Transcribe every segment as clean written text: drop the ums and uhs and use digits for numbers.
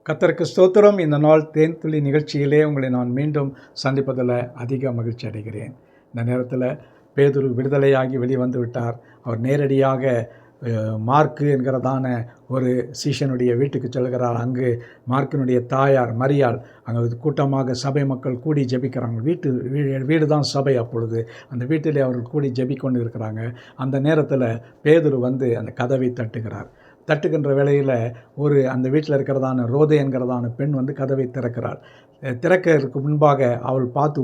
கர்த்தருக்கு ஸ்தோத்திரம். இந்த நாள் தேன் துளி நிகழ்ச்சியிலே உங்களை நான் மீண்டும் சந்திப்பதில் அதிக மகிழ்ச்சி அடைகிறேன். இந்த நேரத்தில் பேதுரு விடுதலையாகி வெளிவந்து விட்டார். அவர் நேரடியாக மார்க்கு என்கிறதான ஒரு சீஷனுடைய வீட்டுக்கு செல்கிறார். அங்கு மார்க்கினுடைய தாயார் மரியாள் அங்கே கூட்டமாக சபை மக்கள் கூடி ஜெபிக்கிறாங்க. வீடு தான் சபை. அப்பொழுது அந்த வீட்டிலே அவர்கள் கூடி ஜெபிக்கொண்டு இருக்கிறாங்க. அந்த நேரத்தில் பேதுரு வந்து அந்த கதவை தட்டுகின்ற வேளையில் அந்த வீட்டில் இருக்கிறதான ரோதை என்கிறதான பெண் வந்து கதவை திறக்கிறாள். திறக்கிறதுக்கு முன்பாக அவள் பார்த்து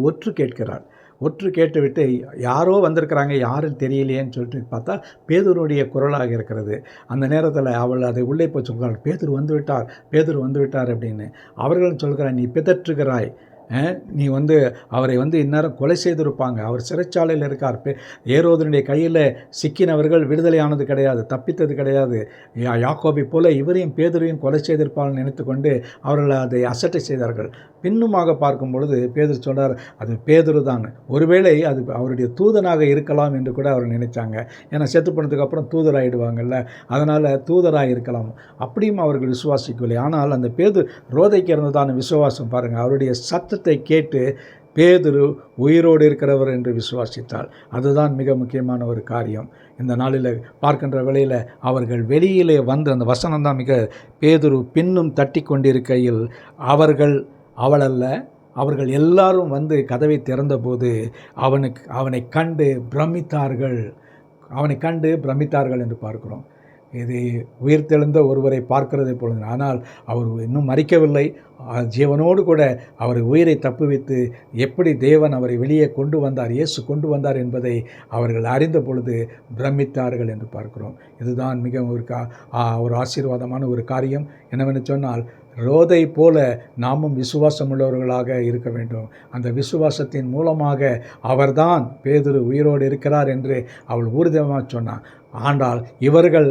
ஒற்று கேட்டுவிட்டு யாரோ வந்திருக்கிறாங்க, யாரும் தெரியலையேன்னு சொல்லிட்டு பார்த்தா பேதுருடைய குரலாக இருக்கிறது. அந்த நேரத்தில் அவள் அதை உள்ளே போய் சொல்கிறாள், பேதுரு வந்து விட்டார் அப்படின்னு. அவர்களும் சொல்கிறார், நீ பிதற்றுகிறாய், நீ அவரை இந்நேரம் கொலை செய்திருப்பாங்க, அவர் சிறைச்சாலையில் இருக்கார். ஏரோதனுடைய கையில் சிக்கினவர்கள் விடுதலையானது கிடையாது, தப்பித்தது கிடையாது. யாக்கோபை போல இவரையும் பேதுரையும் கொலை செய்திருப்பார்கள் நினைத்து கொண்டு அவர்கள் அதை அசட்டை செய்தார்கள். பின்னுமாக பார்க்கும் பொழுது பேதுரு சொன்னார், அது பேதுரு தான், ஒருவேளை அது அவருடைய தூதனாக இருக்கலாம் என்று கூட அவர் நினைச்சாங்க. ஏன்னா செத்து போனதுக்கு அப்புறம் தூதராகிடுவாங்கல்ல, அதனால் தூதராக இருக்கலாம். அப்படியும் அவர்கள் விசுவாசிக்கவில்லை. ஆனால் அந்த ரோதைக்கு இருந்ததான விசுவாசம் பாருங்கள், அவருடைய சத்தத்தை கேட்டு பேதுரு உயிரோடு இருக்கிறவர் என்று விசுவாசித்தாள். அதுதான் மிக முக்கியமான ஒரு காரியம். இந்த நாளில் பார்க்கின்ற வேளையில் அவர்கள் வெளியிலே அந்த வசனம் தான் மிக, பேதுரு பின்னும் தட்டி கொண்டிருக்கையில் அவர்கள் எல்லாரும் கதவை திறந்தபோது அவனை கண்டு பிரமித்தார்கள் என்று பார்க்கிறோம். இது உயிர்த்தெழுந்த ஒருவரை பார்க்கிறதை பொழுது, ஆனால் அவர் இன்னும் மரிக்கவில்லை, ஜீவனோடு கூட அவர் உயிரை தப்புவித்து எப்படி தேவன் அவரை வெளியே இயேசு கொண்டு வந்தார் என்பதை அவர்கள் அறிந்த பொழுது பிரமித்தார்கள் என்று பார்க்கிறோம். இதுதான் மிக ஒரு ஆசீர்வாதமான ஒரு காரியம். என்னவென்று சொன்னால், ரோதை போல நாமும் விசுவாசம் உள்ளவர்களாக இருக்க வேண்டும். அந்த விசுவாசத்தின் மூலமாக அவர்தான் பேதுரு உயிரோடு இருக்கிறார் என்று அவள் ஊர்ஜிதமாக சொன்னார். ஆனால் இவர்கள்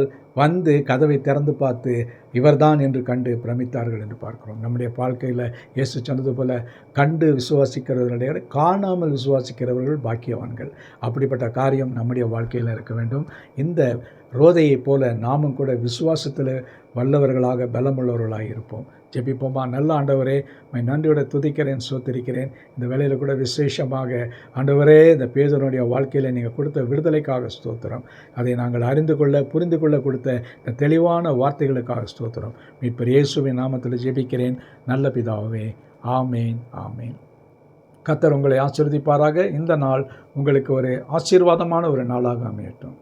கதவை திறந்து பார்த்து இவர்தான் என்று கண்டு பிரமித்தார்கள் என்று பார்க்கிறோம். நம்முடைய வாழ்க்கையில் இயேசு சொன்னது போல, கண்டு விசுவாசிக்கிறவர்களுடைய காணாமல் விசுவாசிக்கிறவர்கள் பாக்கியவான்கள். அப்படிப்பட்ட காரியம் நம்முடைய வாழ்க்கையில் இருக்க வேண்டும். இந்த ரோதையைப் போல நாமும் கூட விசுவாசத்தில் வல்லவர்களாக பலமுள்ளவர்களாக இருப்போம். ஜெபிப்போமா. நல்ல ஆண்டவரே, நன்றியோட துதிக்கிறேன், சோத்திருக்கிறேன். இந்த வேளையில் கூட விசேஷமாக ஆண்டவரே, இந்த பேதுருடைய வாழ்க்கையில் நீங்கள் கொடுத்த விடுதலைக்காக ஸ்தோத்திரம். அதை நாங்கள் புரிந்து கொள்ள கொடுத்த இந்த தெளிவான வார்த்தைகளுக்காக ஸ்தோத்திரம். மீட்பர் இயேசுவின் நாமத்தில் ஜெபிக்கிறேன் நல்ல பிதாவே. ஆமேன், ஆமேன். கர்த்தர் உங்களை ஆசீர்வதிப்பாராக. இந்த நாள் உங்களுக்கு ஒரு ஆசீர்வாதமான ஒரு நாளாக அமையட்டும்.